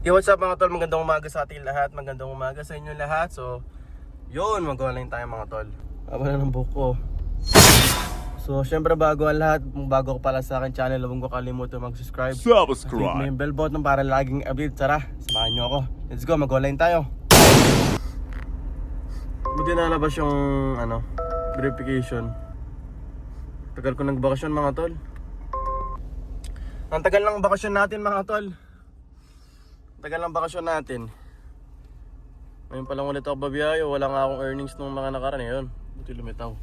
Yo, what's up mga tol? Magandang umaga sa ating lahat. Magandang umaga sa inyo lahat. So, yun, mag-online tayo mga tol. Aba na ng buko. So, syempre bago ang lahat, bago ko pala sa akin channel, huwag ko kalimutan mag-subscribe. Click mo yung bell button para laging update. Tara, samahan nyo ako. Let's go, mag-online tayo. Buti nalabas yung, verification. Tagal ko nagbakasyon mga tol. Ang tagal ng bakasyon natin mga tol. Tagal ng bakasyon natin. Ngayon pa lang ulit ako babiyahe. Wala nga akong earnings nung mga nakaraan. Yun, buti lumitaw.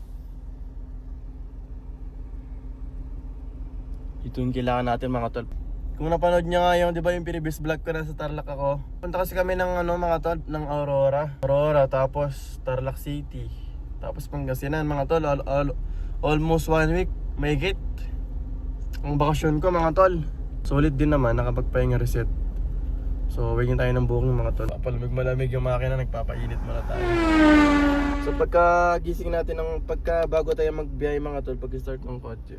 Ito yung kailangan natin mga tol. Kung napanood nyo nga yung, di ba yung previous vlog ko na sa Tarlac ako. Punta kasi kami ng mga tol, ng Aurora, tapos Tarlac City. Tapos Pangasinan mga tol. Almost 1 week, may higit. Ang bakasyon ko mga tol. Solid din naman, nakapagpahinga reset. So, wagin tayo ng booking mga tol. Palamig-malamig yung makina, nagpapainit muna tayo. So, pagka gising natin bago tayo magbiyahe mga tol, pag-start ng kotse,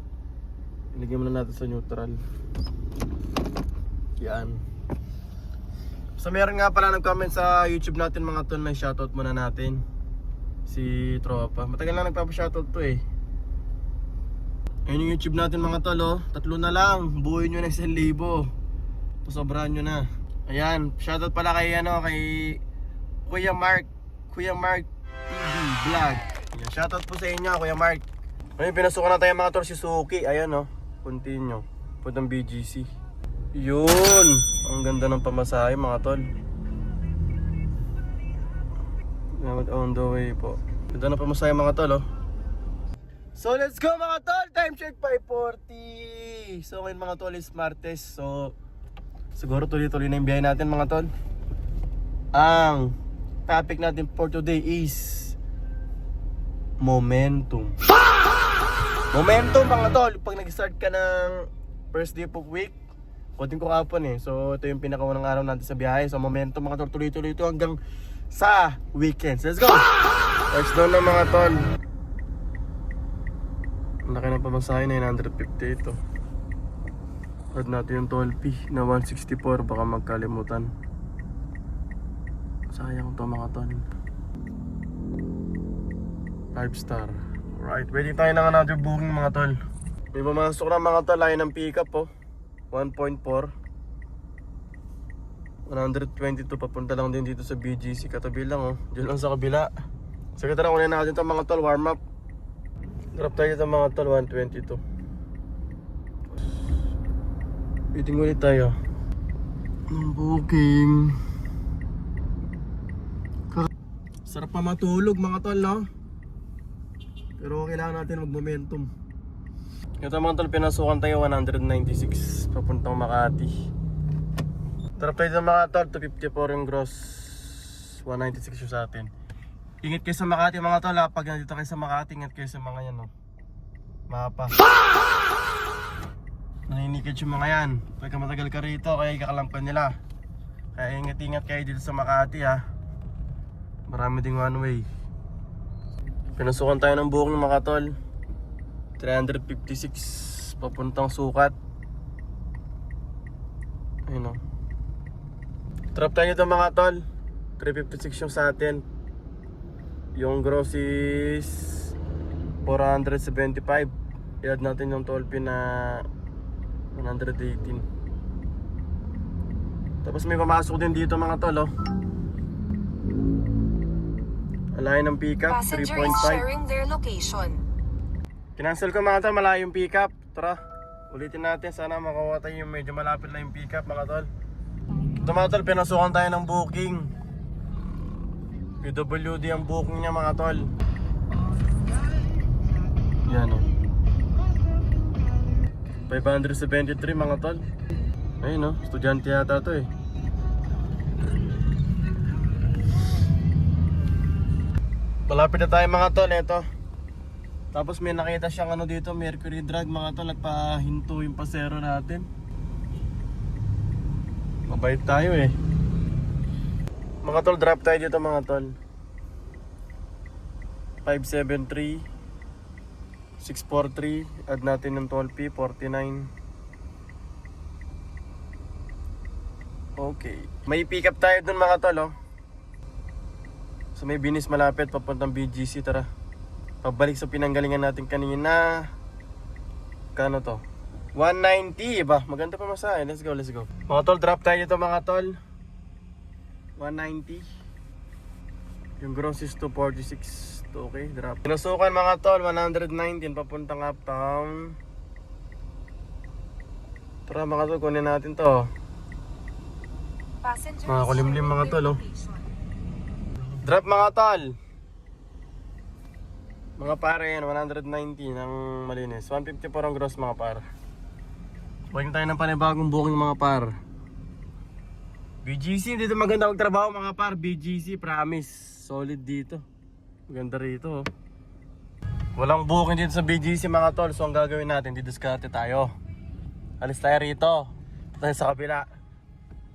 ilagay muna natin sa neutral. Yan. So, meron nga pala nag-comment sa YouTube natin mga tol, na shoutout muna natin si Tropa. Matagal na nagpapa-shoutout to eh. Ayun yung YouTube natin mga tol, oh. 3 na lang, buuin nyo na 1,000. Pasobrahan nyo na. Ayan, shoutout pala kay Kuya Mark TV Vlog. Ayan, shoutout po sa inyo Kuya Mark. Ayun, pinasukan na tayo mga tol si Suki. Ayan oh, continue. Puntang BGC. Yun, ang ganda ng pamasahe mga tol. On the way po. Ganda ng pamasahe mga tol oh. So let's go mga tol, time check 5:40. So ngayon mga tol is Martes. So siguro tuloy-tuloy na yung biyahe natin mga tol. Ang topic natin for today is momentum. Momentum mga tol, pag nag-start ka ng first day of week, konting ko kapon eh. So ito yung pinakaunang araw natin sa biyahe. So momentum mga tol, tuloy-tuloy ito hanggang sa weekends. Let's go! Let's go na mga tol. Ang laki ng pamasahe, 950 ito. Add natin yung toll-fee na 164, baka magkalimutan. Sayang to mga tol. 5 star. Alright, waiting tayo ng another booking mga tol. May pumasok na mga tol, line ng pick-up oh. 1.4 122, papunta lang din dito sa BGC. Katabi lang oh, dyan lang sa kabila. Sige tara, kunin natin ito mga tol, warm up. Drop tayo dito mga tol, 122. Waiting ulit tayo ng booking. Sarap pa matulog mga tol no? Pero kailangan natin mag-momentum. Ito mga tol, pinasukan tayo 196 papuntang Makati. Drop tayo dito mga tol, 254 yung gross, 196 yung sa atin. Ingat kayo sa Makati mga tol ha. Pag nandito kayo sa Makati, ingat kayo sa mga yan oh. Mapa. Naninikid yung mga yan. Pagka matagal ka rito, kaya ikakalampan nila. Kaya ingat-ingat kayo dito sa Makati ha. Marami ding one way. Pinasukan tayo ng booking mga tol, 356 papuntang Sukat. Ayun o. Drop tayo dito mga tol, 356 yung sa atin. Yung gross is 475. I-add natin yung toll fee na 118. Tapos may pamasok din dito mga tol oh. Alayin ng pickup 3.5. Passenger is sharing their location. Kinancel ko mga tol, malayo yung pickup. Tara, ulitin natin. Sana makakuha tayo yung medyo malapit lang yung pickup mga tol. Ito mga tol, pinasukan tayo ng booking. PWD ang booking niya mga tol. Yan o. 573 mga tol. Ayun o, estudyante yata to eh. Malapit na tayo mga tol, eto. Tapos may nakita siyang dito, Mercury Drug mga tol. Nagpahinto yung pasero natin. Mabait tayo eh. Mga tol, drop tayo dito mga tol. 573 643, add natin ng toll fee 49. Okay. May pick up tayo dun mga tol, oh. So may binis malapit papuntang BGC, tara. Pabalik sa pinanggalingan natin kanina. Kano to? 190 ba? Maganda pa masahe. Let's go, let's go. Mga tol, drop tayo dito mga tol. 190. Yung gross is 246. Okay, drop. Pinusukan mga tol, 119 papuntang uptown. Tara mga tol, kunin natin to. Passengers Mga kulimlim mga sharing tol, their oh. location. Drop mga tol. Mga pare yan, 190 ng malinis. 154 ang gross mga par. Booking tayo ng panibagong booking mga par. BGC, dito maganda magtrabaho mga par. BGC, promise. Solid dito. Maganda rito, oh. Walang booking dito sa BGC mga tol. So ang gagawin natin, didiskarte tayo. Alis tayo rito. Tayo sa kabila.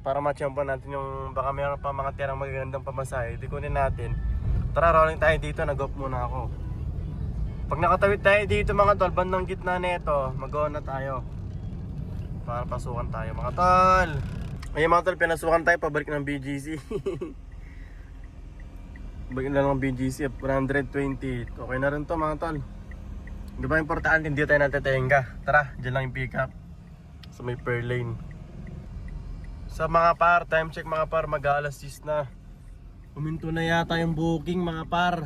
Para matsyampan natin yung baka mayroon pa mga tirang magagandang pamasahe. Di kunin natin. Tara, rolling tayo dito. Nag-off muna ako. Pag nakatawid tayo dito mga tol, bandang gitna nito, mag-go na tayo. Para pasukan tayo mga tol. Ayun mga tol, pinasukan tayo pabalik ng BGC. Balik lang ng BGC, 120. Okay na rin to mga tol. Di ba importante, hindi tayo natetenga. Tara, dyan lang yung pick up. So may per lane. Sa mga par, time check mga par, mag-alas 6 na. Uminto na yata yung booking mga par.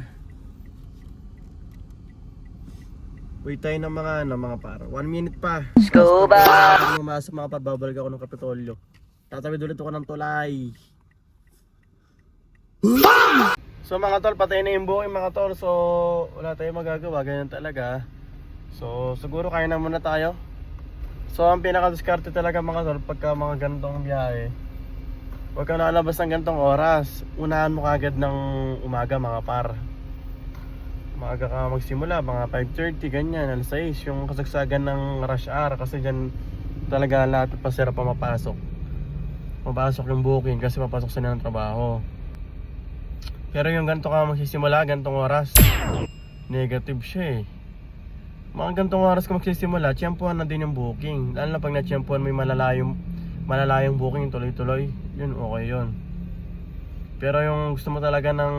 Wait tayo ng mga par. 1 minute pa. Scuba! Pag pumasok mga par, babalik ako ng Kapitolyo. Tatawid ulit ako ng tulay. So mga tol, patay na yung booking mga tol. So wala tayong magagawa, ganyan talaga. So siguro kaya na muna tayo. So ang pinaka-diskarte talaga mga tol, pagka mga ganitong biyahe, huwag ka nalabas ng ganitong oras. Unahan mo kagad ng umaga mga par. Maaga ka magsimula, mga 5:30 ganyan, alas 6, yung kasagsagan ng rush hour. Kasi dyan talaga lahat ng pasero pa mapasok. Mapasok yung booking kasi mapasok sila ng trabaho. Pero yung ganito ka magsisimula, ganitong oras, negative siya eh. Mga gantong oras ka magsisimula, tiyempuhan na din yung booking. Lalo na pag na-tiyempuhan may malalayong booking, tuloy-tuloy, yun okay yun. Pero yung gusto mo talaga ng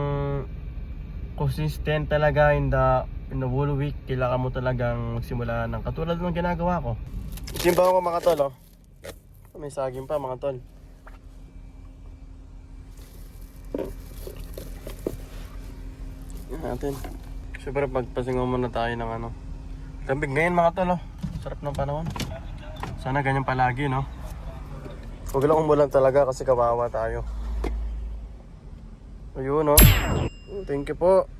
consistent talaga in the whole week, kailangan mo talagang magsimula ng katulad ng ginagawa ko. Simbahan ko mga tol, oh. May saging pa mga tol. Yan natin. Siyempre pagpasingaw muna tayo ng ano. Lambig ngayon mga tol, oh. Sarap ng panahon. Sana ganyan palagi, no? Huwag lang umulan talaga kasi kawawa tayo. Ayun, oh. Thank you po.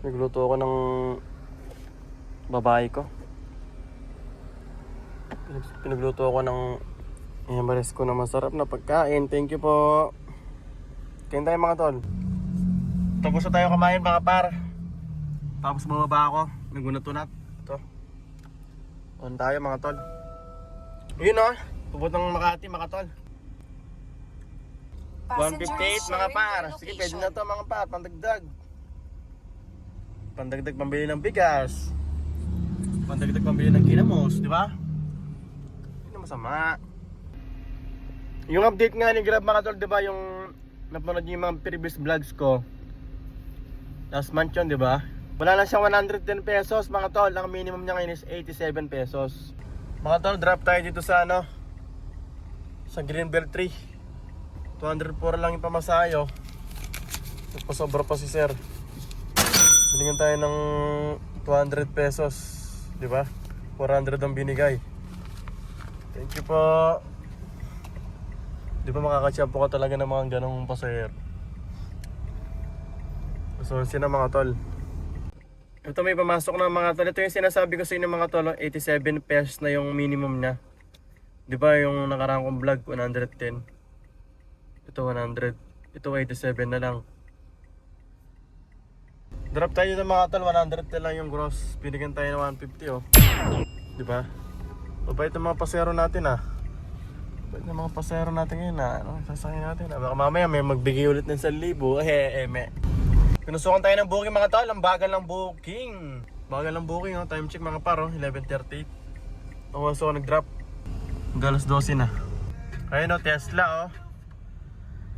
Nagluto ako ng babae ko. Pinagluto ako ng imares ko na masarap na pagkain. Thank you po. Kain tayo mga tol. Tapos na tayo kumain mga par. Tapos bumaba ako. Nagunat-unat. Ito. On tayo mga tol. Yun o. Pupuntang Makati mga tol. 158 mga par. Sige, pwede na to mga par. Pandagdag. Pandagdag pambili ng bigas. Pandagdag pambili ng kinamos. Di ba? Hindi na masama. Yung update nga ni Grab mga tol, di ba? Yung napanood niyo yung mga previous vlogs ko. Last month yun, di ba? Wala lang siyang 110 pesos mga tol. Ang minimum niya ngayon is 87 pesos. Mga tol, drop tayo dito sa ano, sa Greenbelt 3. 204 lang yung pamasayo. Nagpasobra pa si sir. Binigyan tayo ng 200 pesos, di ba? 400 ang binigay. Thank you po. Di ba makakatsyampo ka talaga ng mga ganong pasahero? So sina mga tol. Ito may pamasok na mga tol. Ito yung sinasabi ko sa inyo mga tol, 87 pesos na yung minimum niya. Di ba yung nakarang kong vlog 110. Ito 100. Ito 87 na lang. Drop tayo ng mga tol, 110 lang yung gross. Binigyan tayo ng 150 oh. Di ba? Mabait ang mga pasero natin ah. Mabait ang mga pasero natin ngayon ah. Ano sasakyan natin ah. Baka mamaya may magbigay ulit ng 1,000. Me. Pinusukan tayo ng booking mga tol. Ang bagal ng booking. Bagal ng booking oh. Time check mga par oh. 11:38. Ako so nag-drop. Galas 12 na. Ayun o, Tesla oh.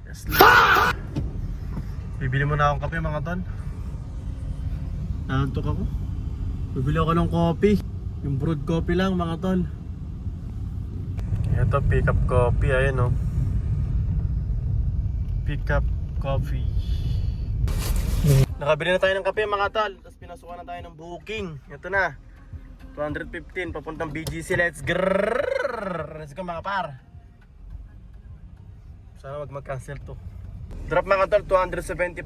Tesla. Bibili muna akong kape mga tol. Nantok ako. Bibili ako ng coffee. Yung brewed coffee lang mga tol. Ito, pick up coffee. Ayun o. Pick up coffee. Nakabili na tayo ng kape mga tol. Tapos pinasukan na tayo ng booking. Ito na 215 papuntang BGC. Let's go mga par. Sana wag mag-cancel to. Drop mga tol 275.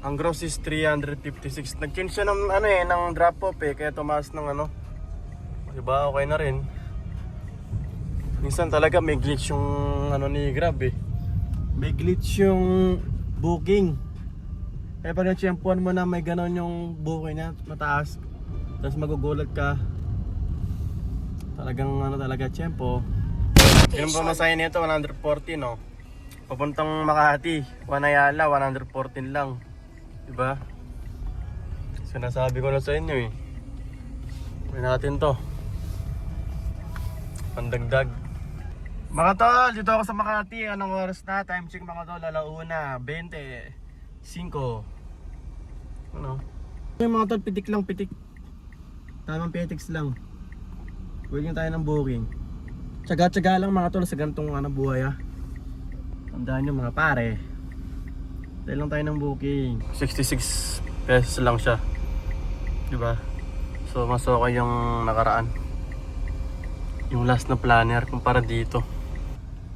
Ang gross is 356. Nag-change siya ng ng drop off kaya tumaas ng diba okay na rin. Minsan talaga may glitch yung ni Grab May glitch yung booking. Kaya pag na-tsempuan mo na may ganon yung booking niya mataas, tapos magugulat ka. Talagang talaga tsempo. Ilan pa masahin nito? 140 no? Papuntang Makati, Wanayala, 114 lang. Diba? Sinasabi ko na sa inyo Gawin natin to. Pandagdag. Mga tol, dito ako sa Makati. Anong oras na? Time check mga tol, 1:25. Yung mga tol, pitik lang pitik. Tamang petiks lang. Bigyan tayo ng booking. Tsaga-tsaga lang mga tol sa gantong buhay Tandaan nyo mga pare. Dahil lang tayo ng booking. 66 pesos lang siya. Diba? So mas okay yung nakaraan. Yung last na planner kumpara dito.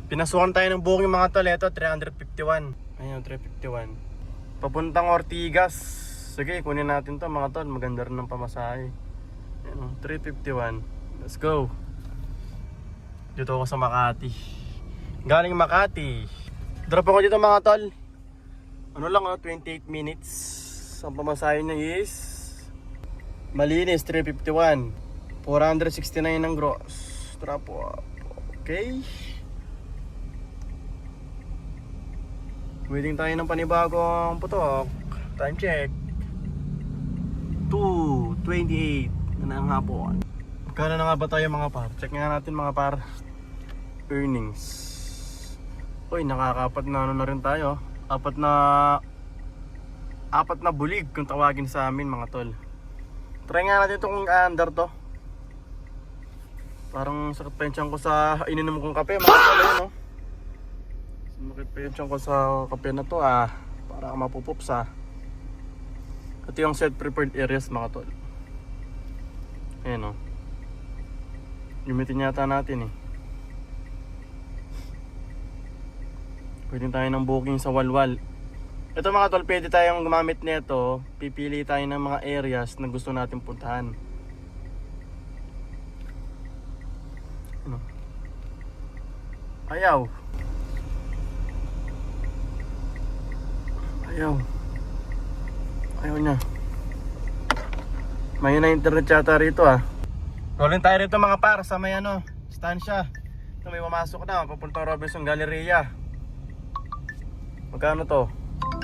Pinasukan tayo ng booking mga tol. Ito 351. Ayun 351. Papuntang Ortigas. Sige kunin natin to mga tol. Maganda rin ng pamasahe. Ayun 351. Let's go. Dito ako sa Makati. Galing Makati. Drop ako dito mga tol. 28 minutes. Ang pamasahe niya is malinis 351. 469 ng gross. Drop up. Okay. Waiting tayo ng panibagong putok. Time check 2:28 na ng hapon. Magkano na nga ba tayo mga par? Check nga natin mga par. Earnings. Uy, nakakapat na na rin tayo. Apat na bulig kung tawagin sa amin mga tol. Try nga natin itong under to. Parang sakit pa yung tiyan ko sa ininom kong kape mga tol. Sumakit pa yung tiyan ko sa kape na to para mapupups Ito yung set prepared areas mga tol. Ayan Gamitin yata natin Pwede tayo ng booking sa Walwal. Ito mga tol, pwede tayong gumamit nito. Pipili tayo ng mga areas na gusto natin puntahan. Ayaw niya. May na internet yata rito Rolling tayo rito mga par sa may stansya. Ito may pumasok na papuntang Robinson Galleria. Magkano to?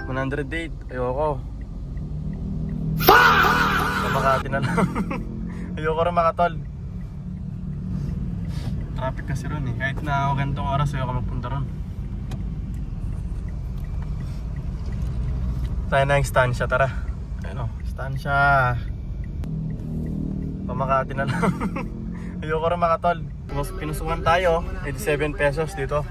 108. Ayoko. Sa Makati na lang. Ayoko rin mga tol. Traffic kasi ron kahit na ganitong oras ayoko magpunta ron. Tayo na yung stansya, tara. Stansya. Pamakati na lang. Ayoko rin mga tol. Pinusukan tayo 87 pesos dito.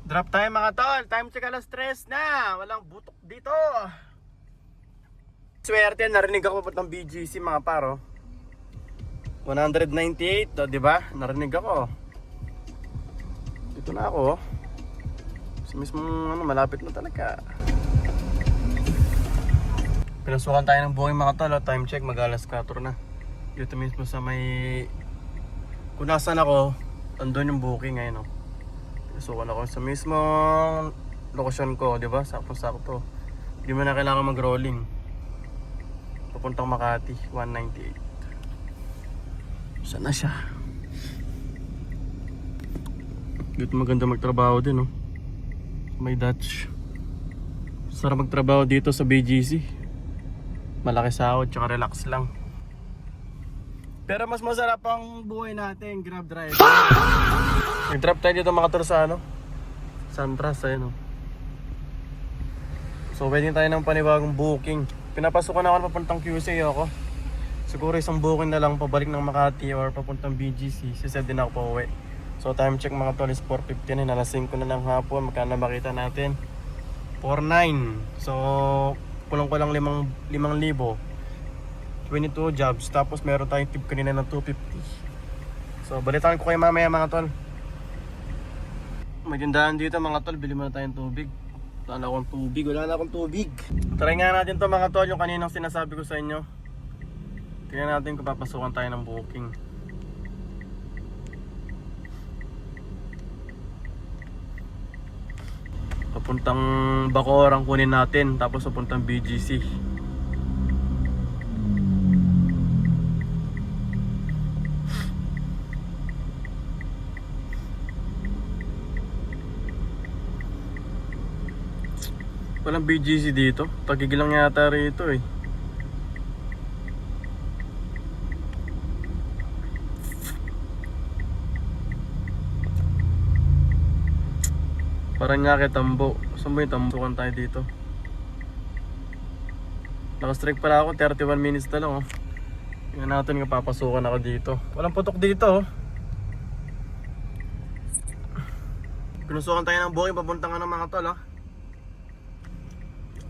Drop tayo mga tol. Time check 3:00 na. Walang butok dito. Swerte, narinig ako papuntang BGC mga paro. 198, diba? Narinig ako. Dito na ako. Sa mismong malapit na talaga. Pinasukan tayo ng booking mga tol. Time check, mag-4 na. Dito mismo sa may... Kung nasan ako, andun yung booking ngayon Pinasukan ako sa mismong lokasyon ko, diba? Sakto-sakto. Hindi mo na kailangan mag-rolling. Papuntang Makati, 198. Saan na siya? Dito maganda magtrabaho din May Dutch. Sarap magtrabaho dito sa BGC. Malaki sahod tsaka relax lang. Pero mas masarap ang buhay natin, Grab driver. Nag-drop tayo dito mga tol sa ano? Santras, ayun o. So pwede tayo ng panibagong booking. Pinapasukan ako na papuntang QC ako. Siguro isang booking na lang pabalik ng Makati or papuntang BGC. Sised din ako pa uwi. So time check mga tol is 4:59. Alas 5 na ng hapon. Magkano na makita natin? 4.9. So kulang ko lang 5,000. 22 jobs. Tapos meron tayong tip kanina ng 250. So balitaan ko kayo mamaya mga tol. May tindahan dito mga tol. Bili muna tayong tubig. Wala na akong tubig. Try nga natin to mga tol. Yung kaninang sinasabi ko sa inyo. Tingnan natin kung papasukan tayo ng booking. Papuntang Bacoor ang kunin natin. Tapos papuntang BGC. Walang BGC dito. Tagigil lang yata rito eh. Paranaque Tambo. Saan ba yung Tambo? Sukan tayo dito. Nakastrike pala ako. 31 minutes na lang oh. Tingnan natin kung papasukan ako dito. Walang putok dito oh. Pinusukan tayo ng booking. Papuntang ng mga tol oh.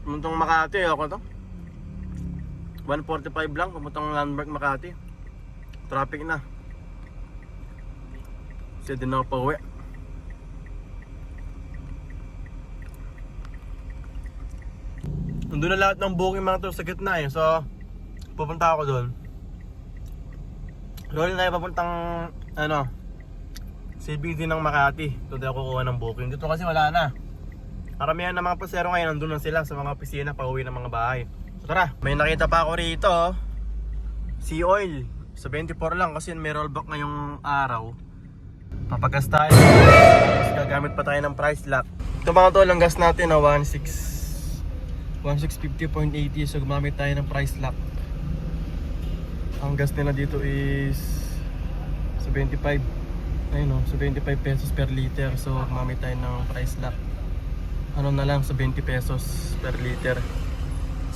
Papuntang Makati ako to. 1:45 lang. Papuntang Landmark Makati. Traffic na. Kasi din ako pa uwi. Nandun na lahat ng booking mga to sa gitna eh. So pupunta ako doon. Rolling tayo papuntang ano CBD ng Makati. Doon ako kukuha ng booking. Dito kasi wala na. Karamihan ng mga pasero ngayon nandun na sila sa mga opisina pauwi ng mga bahay. So tara, may nakita pa ako rito oh. Sea oil sa 24 lang kasi may rollback ngayong araw. Papagas tayo. Tapos gagamit pa tayo ng price lock. Ito mga tol, ang gas natin na 1650.80. So gumamit tayo ng price lock. Ang gas nila dito is 75. Ayun oh, 75 pesos per liter. So gumamit tayo ng price lock. Ano na lang sa 20 pesos per liter.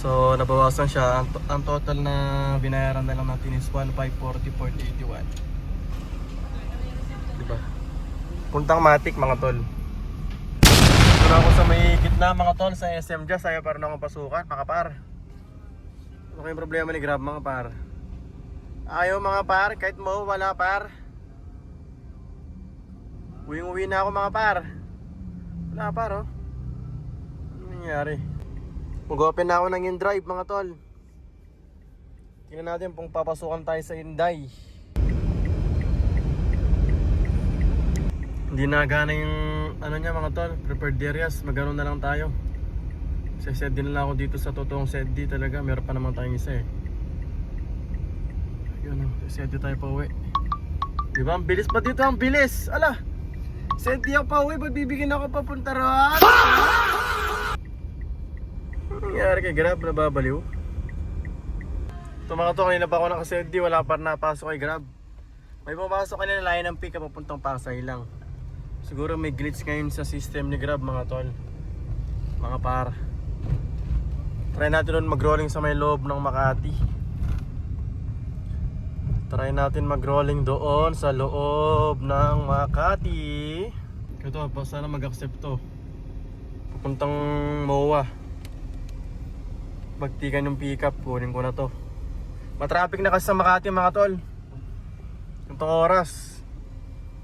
So nabawasan siya. Ang total na binayaran na lang natin is 1,540.81. Diba? Puntang Matic mga tol. Ito na ako sa may gitna mga tol sa SM dyan. Sayo para na akong pasukan mga par. Ano kayong problema ni Grab mga par? Ayaw mga par, kahit mo wala par. Uwing-uwi na ako mga par. Wala par oh. Nangyari. Mag-open na ako ng in-drive mga tol. Tingnan natin kung papasukan tayo sa Inday. Hindi na gana yung ano niya mga tol, prepared areas. Magano na lang tayo. Sa set din na lang ako dito sa totoong set D talaga. Meron pa naman tayong isa eh. Yun o, set D tayo pa uwi. Diba ang bilis pa dito, ang bilis. Ala, set D ako pa uwi, ba't bibigyan ako papunta ron? Nangyari kay Grab, nababaliw. Ito mga to, kanina pa ako naka-set D, wala pa napasok kay Grab. May pumasok kanina line ng pick up papuntang Pasay lang. Siguro may glitch ngayon sa system ni Grab mga tol. Mga par. Try natin doon mag-rolling sa may loob ng Makati. Try natin mag-rolling doon sa loob ng Makati. Ito, sana mag-accept to. Papuntang MOA. Magtikan yung pick up, kunin ko na to. Matraffic na kasi sa Makati mga tol. Itong oras.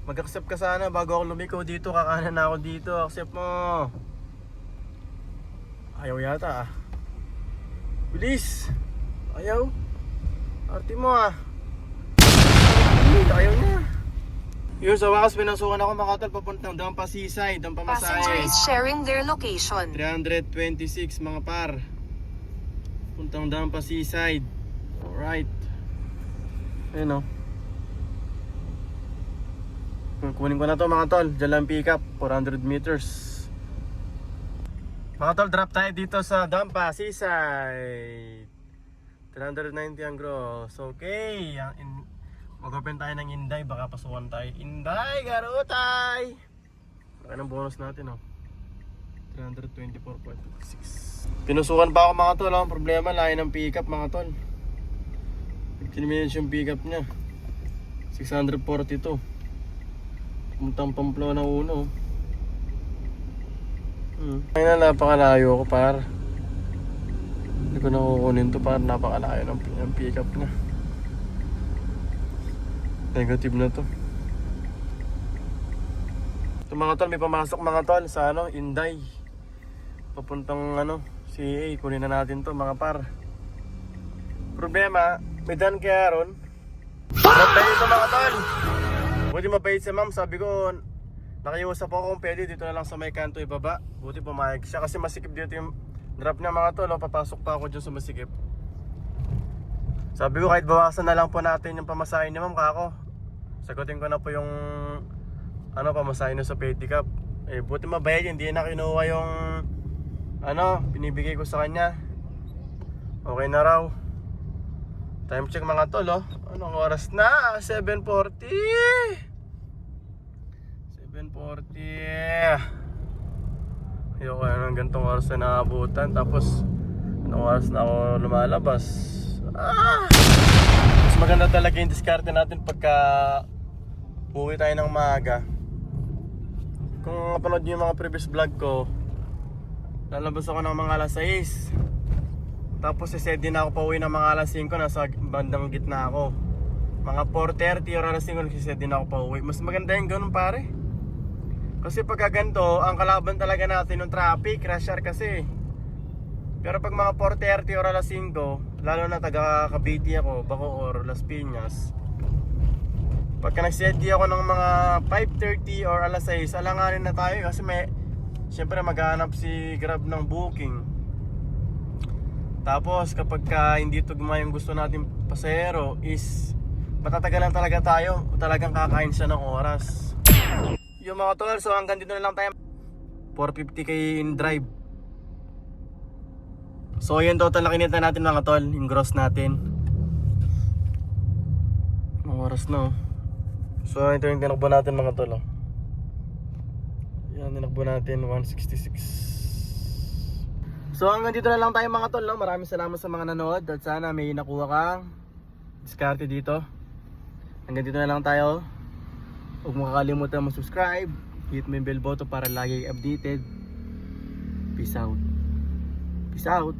Mag-accept ka sana bago ako lumiko dito. Kakanan na ako dito. Accept mo. Ayaw yata ah. Bilis. Ayaw. Arte mo ah. Ayaw niya. Yun, sa wakas pinasukan ako mga tol. Papuntang Dampa Seaside. Dampa Masahe. Passengers sharing their location. 326 mga par. Puntang Dampa Seaside. Alright. Ayun o. Kunin ko na to mga tol. Diyan lang pick up. 400 meters. Mga tol, drop tayo dito sa Dampa Seaside. 390 ang gross. Okay. Mag-open tayo ng Inday, baka pasukan tayo. Inday, garutay! Laki ng bonus natin, oh. 324.6. Pinusukan pa ako mga tol, oh. Problema, layo ng pick-up mga tol. 15 minutes yung pick-up niya. 642. Puntang Pamplona uno. Ay na, napakalayo ko par. Hindi ko na kukunin to par, napakalayo ng pick up niya. Negative na to. Ito mga tol, may pamasok mga tol sa Inday. Papuntang CA, kunin na natin to mga par. Problema, may dan kaya ron. Mabait ito mga tol. Buti mabait si ma'am, sabi ko nakiusap ako kung pwede dito na lang sa may kanto ibaba. Buti pumayag siya kasi masikip dito yung drop niya mga tol. Papasok pa ako dyan sa masikip. Sabi ko kahit bawasan na lang po natin yung pamasahin ni ma'am kako. Sagutin ko na po yung pamasahin na sa pedicab. Eh buti mabait, hindi na kinuha yung binibigay ko sa kanya. Okay na raw. Time check mga tol, oh. Anong oras na? 7:40. 7:40. Ayoko ng gantong oras na naabutan. Tapos anong oras na ako lumalabas. Mas maganda talaga yung diskarte natin pagka uwi tayo ng maaga. Kung napanood niyo yung mga previous vlog ko, lalabas ako ng mga alas 6. Tapos set din ako pa uwi ng mga alas 5, nasa bandang gitna ako. Mga 4:30 or alas 5 nagsiset din ako pa uwi. Mas maganda yung ganun pare. Kasi pagka ganito, ang kalaban talaga natin yung traffic, rush hour kasi. Pero pag mga 4:30 or alas 5, lalo na taga Cavite ako, Bacoor, Las Piñas. Pagka nagset ako ng mga 5:30 or alas 6, alanganin na tayo kasi siyempre maghahanap si Grab ng booking. Tapos kapag hindi tugma yung gusto natin pasahero is matatagalan talaga tayo, talagang kakain siya ng oras. Yung mga tol, so hanggang dito na lang tayo. 450k in drive. So yun total na kinita natin mga tol, yung gross natin. Ang oras na, oh. So ito yung tinakbo natin mga tol, oh. Yan, tinakbo natin 166. So hanggang dito na lang tayo mga tol, no? Maraming salamat sa mga nanood at sana may nakuha kang diskarte dito. Hanggang dito na lang tayo. Huwag mo kakalimutan mag-subscribe, hit mo yung bell button para lagi updated. Peace out. Peace out.